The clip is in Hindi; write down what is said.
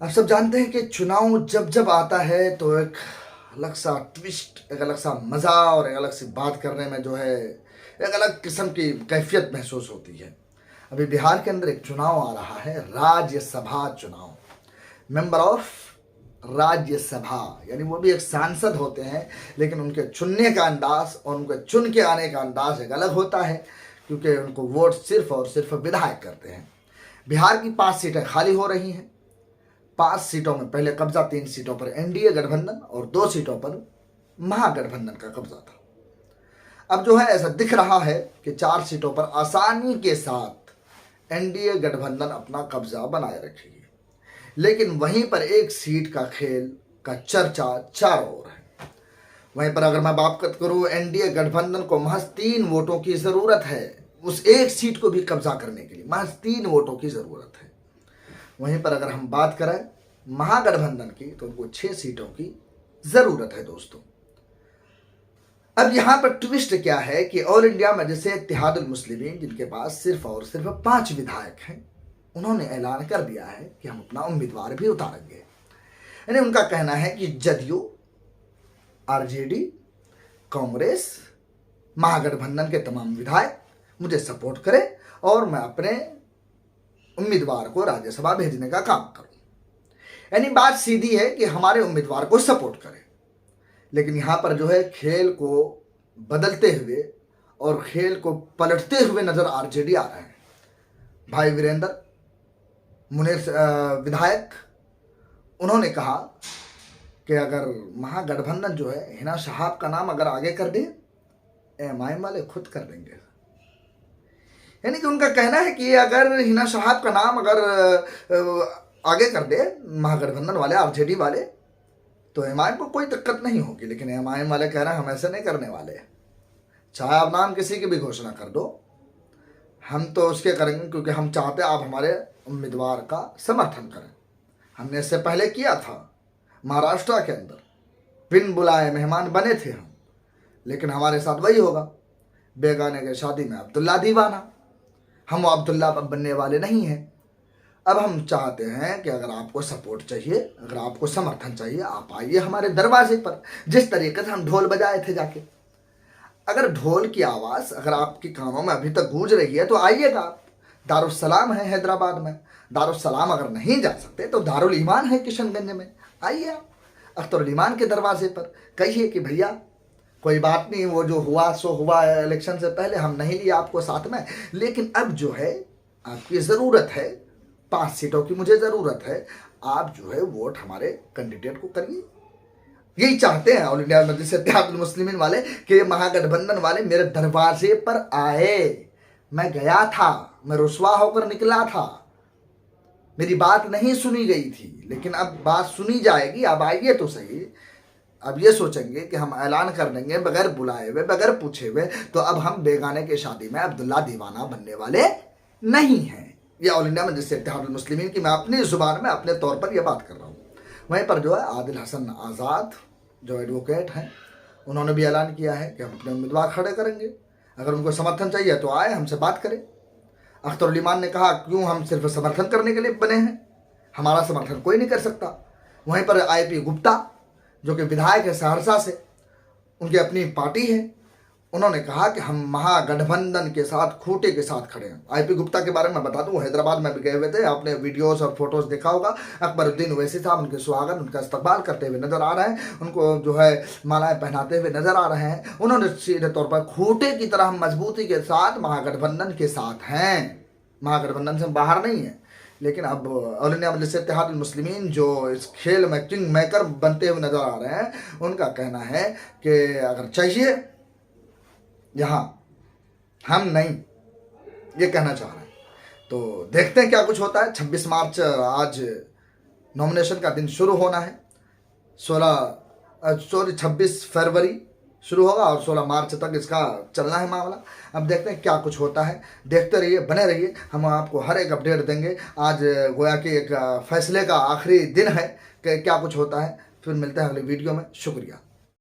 आप सब जानते हैं कि चुनाव जब जब आता है तो एक अलग सा ट्विस्ट, एक अलग सा मज़ा और एक अलग सी बात करने में जो है एक अलग किस्म की कैफियत महसूस होती है। अभी बिहार के अंदर एक चुनाव आ रहा है, राज्यसभा चुनाव। मेंबर ऑफ राज्यसभा, यानी वो भी एक सांसद होते हैं, लेकिन उनके चुनने का अंदाज और उनके चुन के आने का अंदाज एक अलग होता है, क्योंकि उनको वोट सिर्फ और सिर्फ विधायक करते हैं। बिहार की 5 सीटें खाली हो रही हैं। 5 सीटों में पहले कब्जा 3 सीटों पर एनडीए गठबंधन और 2 सीटों पर महागठबंधन का कब्जा था। अब जो है ऐसा दिख रहा है कि 4 सीटों पर आसानी के साथ एनडीए गठबंधन अपना कब्जा बनाए रखेगी, लेकिन वहीं पर एक सीट का खेल का चर्चा चारों ओर है। वहीं पर अगर मैं बात करूं, एनडीए गठबंधन को महज 3 वोटों की जरूरत है उस एक सीट को भी कब्जा करने के लिए, महज 3 वोटों की जरूरत है। वहीं पर अगर हम बात करें महागठबंधन की तो उनको 6 सीटों की जरूरत है दोस्तों। अब यहां पर ट्विस्ट क्या है कि ऑल इंडिया मजलिस इत्तेहादुल मुस्लिमीन, जिनके पास सिर्फ और सिर्फ 5 विधायक हैं, उन्होंने ऐलान कर दिया है कि हम अपना उम्मीदवार भी उतारेंगे। यानी उनका कहना है कि जदयू, आरजेडी, कांग्रेस, महागठबंधन के तमाम विधायक मुझे सपोर्ट करें और मैं अपने उम्मीदवार को राज्यसभा भेजने का काम करूं। यानी बात सीधी है कि हमारे उम्मीदवार को सपोर्ट करें। लेकिन यहां पर जो है खेल को बदलते हुए और खेल को पलटते हुए नजर आरजेडी आ रहे हैं। भाई वीरेंद्र मुनीर विधायक, उन्होंने कहा कि अगर महागठबंधन जो है हिना शहाब का नाम अगर आगे कर दे, एमआईएम वाले खुद कर देंगे। यानी कि उनका कहना है कि अगर हिना शहाब का नाम अगर आगे कर दे महागठबंधन वाले, आरजेडी वाले, तो एमआईएम को कोई दिक्कत नहीं होगी। लेकिन एमआईएम वाले कह रहे हैं हम ऐसे नहीं करने वाले। चाहे आप नाम किसी की भी घोषणा कर दो, हम तो उसके करेंगे, क्योंकि हम चाहते हैं आप हमारे उम्मीदवार का समर्थन करें। हमने इससे पहले किया था महाराष्ट्र के अंदर, बिन बुलाए मेहमान बने थे हम, लेकिन हमारे साथ वही होगा, बेगाने के शादी में अब्दुल्ला दीवाना। हम अब्दुल्ला बनने वाले नहीं हैं। अब हम चाहते हैं कि अगर आपको सपोर्ट चाहिए, अगर आपको समर्थन चाहिए, आप आइए हमारे दरवाजे पर। जिस तरीके से हम ढोल बजाए थे जाके, अगर ढोल की आवाज़ अगर आपके कानों में अभी तक गूंज रही है तो आइएगा आप। दारुस्सलाम है हैदराबाद में, दारुस्सलाम अगर नहीं जा सकते तो दारुल ईमान है किशनगंज में, आइए आप अख्तरुल ईमान के दरवाजे पर। कहिए कि भैया कोई बात नहीं, वो जो हुआ सो हुआ, इलेक्शन से पहले हम नहीं लिए आपको साथ में, लेकिन अब जो है आपकी ज़रूरत है, 5 सीटों की मुझे ज़रूरत है, आप जो है वोट हमारे कैंडिडेट को करिए। यही चाहते हैं ऑल इंडिया मजलिस इत्तेहादुल मुस्लिमीन वाले कि महागठबंधन वाले मेरे दरवाजे पर आए। मैं गया था, मैं रुसवा होकर निकला था, मेरी बात नहीं सुनी गई थी, लेकिन अब बात सुनी जाएगी। अब आइए तो सही। अब ये सोचेंगे कि हम ऐलान कर देंगे बगैर बुलाए हुए, बगैर पूछे हुए, तो अब हम बेगाने की शादी में अब्दुल्ला दीवाना बनने वाले नहीं हैं। ये ऑल इंडिया मजलिस इत्तेहादुल मुस्लिमीन की मैं अपनी जुबान में अपने तौर पर यह बात कर रहा हूँ। वहीं पर जो है आदिल हसन आज़ाद जो एडवोकेट हैं, उन्होंने भी ऐलान किया है कि हम अपने उम्मीदवार खड़े करेंगे। अगर उनको समर्थन चाहिए तो आए, हमसे बात करें। अख्तरुल ईमान ने कहा क्यों हम सिर्फ समर्थन करने के लिए बने हैं, हमारा समर्थन कोई नहीं कर सकता। वहीं पर आईपी गुप्ता जो कि विधायक है सहरसा से, उनकी अपनी पार्टी है, उन्होंने कहा कि हम महागठबंधन के साथ, खूंटे के साथ खड़े हैं। आईपी गुप्ता के बारे में बता दूं, हैदराबाद में भी गए हुए थे, आपने वीडियोस और फोटोज देखा होगा। अकबरुद्दीन ओवैसी साहब उनके स्वागत, उनका इस्तकबाल करते हुए नजर आ रहे हैं, उनको जो है मालाएं पहनाते हुए नजर आ रहे हैं। उन्होंने सीधे तौर पर खूंटे की तरह मजबूती के साथ महागठबंधन के साथ हैं, महागठबंधन से बाहर नहीं है। लेकिन अब ऑल इंडिया मजलिस इत्तेहादुल मुस्लिमीन जो इस खेल में किंग मेकर बनते हुए नजर आ रहे हैं, उनका कहना है कि अगर चाहिए यहाँ हम नहीं, ये कहना चाह रहे हैं। तो देखते हैं क्या कुछ होता है। 26 मार्च आज नॉमिनेशन का दिन शुरू होना है। 26 फरवरी शुरू होगा और 16 मार्च तक इसका चलना है मामला। अब देखते हैं क्या कुछ होता है। देखते रहिए, बने रहिए, हम आपको हर एक अपडेट देंगे। आज गोया कि एक फैसले का आखिरी दिन है कि क्या कुछ होता है। फिर मिलते हैं अगली वीडियो में। शुक्रिया।